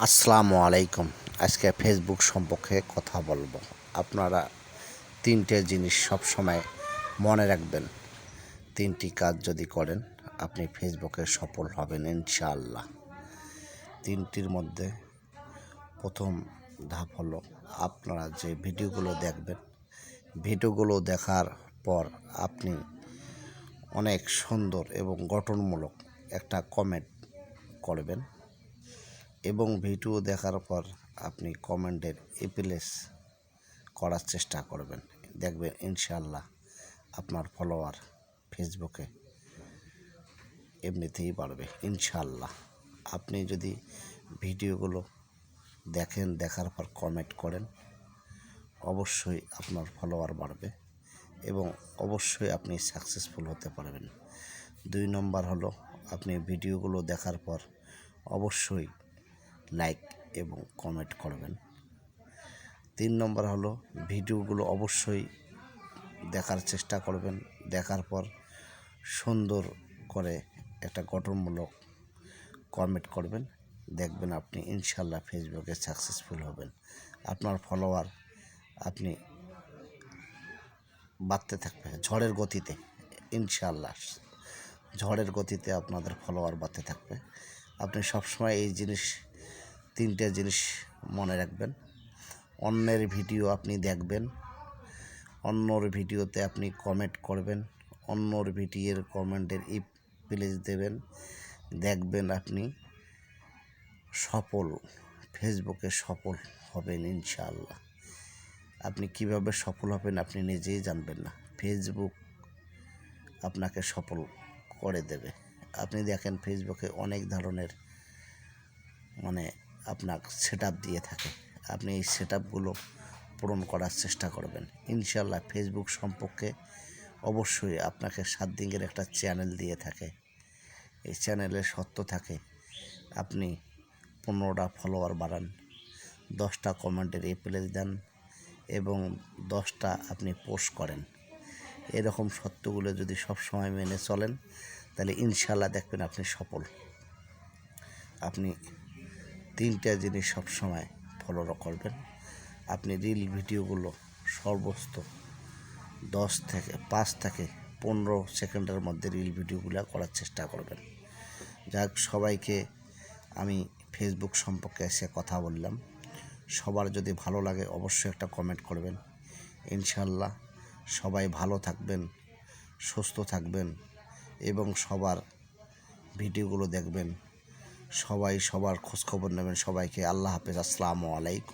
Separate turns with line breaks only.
আসসালামু আলাইকুম। আজকে ফেসবুক সম্পর্কে কথা বলবো। আপনারা তিনটে জিনিস সবসময় মনে রাখবেন। তিনটি কাজ যদি করেন আপনি ফেসবুকে সফল হবেন ইনশাআল্লাহ। তিনটির মধ্যে প্রথম ধাপ হলো আপনারা যে ভিডিওগুলো দেখবেন, ভিডিওগুলো দেখার পর আপনি অনেক সুন্দর এবং গঠনমূলক একটা কমেন্ট করবেন এবং ভিডিও দেখার পর আপনি কমেন্টের রিপ্লাই করার চেষ্টা করবেন। দেখবেন ইনশাআল্লাহ আপনার ফলোয়ার ফেসবুকে এমনিতেই বাড়বে ইনশাআল্লাহ। আপনি যদি ভিডিওগুলো দেখেন, দেখার পর কমেন্ট করেন, অবশ্যই আপনার ফলোয়ার বাড়বে এবং অবশ্যই আপনি সাকসেসফুল হতে পারবেন। 2 নম্বর হলো আপনি ভিডিওগুলো দেখার পর অবশ্যই লাইক এবং কমেন্ট করবেন। 3 নম্বর হলো ভিডিওগুলো অবশ্যই দেখার চেষ্টা করবেন, দেখার পর সুন্দর করে একটা গঠনমূলক কমেন্ট করবেন। দেখবেন আপনি ইনশাআল্লাহ ফেসবুকে সাকসেসফুল হবেন। আপনার ফলোয়ার আপনি বাড়তে থাকবে ঝড়ের গতিতে ইনশাআল্লাহ। ঝড়ের গতিতে আপনাদের ফলোয়ার বাড়তে থাকবে। আপনি সবসময় এই তিনটে জিনিস মনে রাখবেন। অন্যের ভিডিও আপনি দেখবেন, অন্যর ভিডিওতে আপনি কমেন্ট করবেন, অন্যর ভিডিওর কমেন্টের রিপ্লাই দেবেন। দেখবেন আপনি ফেসবুকে সফল হবেন ইনশাআল্লাহ। আপনি কিভাবে সফল হবেন আপনি নিজেই জানবেন না, ফেসবুক আপনাকে সফল করে দেবে। আপনি দেখেন ফেসবুকে অনেক ধরনের আপনার সেটআপ দিয়ে থাকে। আপনি এই সেটআপগুলো পূরণ করার চেষ্টা করবেন ইনশাআল্লাহ। ফেসবুক সম্পর্কে অবশ্যই আপনাকে 7 দিনের একটা চ্যানেল দিয়ে থাকে। এই চ্যানেলে সত্য থাকে আপনি 15টা ফলোয়ার বাড়ান, 10টা কমেন্টের রিপ্লাই দেন এবং 10টা আপনি পোস্ট করেন। এরকম সত্যগুলো যদি সবসময় মেনে চলেন তাহলে ইনশাআল্লাহ দেখবেন আপনি সফল। আপনি 3টা জিনিস সবসময় ফলো করবেন। আপনি রিল ভিডিওগুলো সর্বোচ্চ 5 থেকে 15 সেকেন্ডের মধ্যে রিল ভিডিওগুলো করার চেষ্টা করবেন। যাক, সবাইকে আমি ফেসবুক সম্পর্কে এসে কথা বললাম। সবার যদি ভালো লাগে অবশ্যই একটা কমেন্ট করবেন ইনশাআল্লাহ। সবাই ভালো থাকবেন, সুস্থ থাকবেন এবং সবার ভিডিওগুলো দেখবেন। সবাই সবার খোঁজখবর নেবেন। সবাইকে আল্লাহ হাফেজ। আসসালামু আলাইকুম।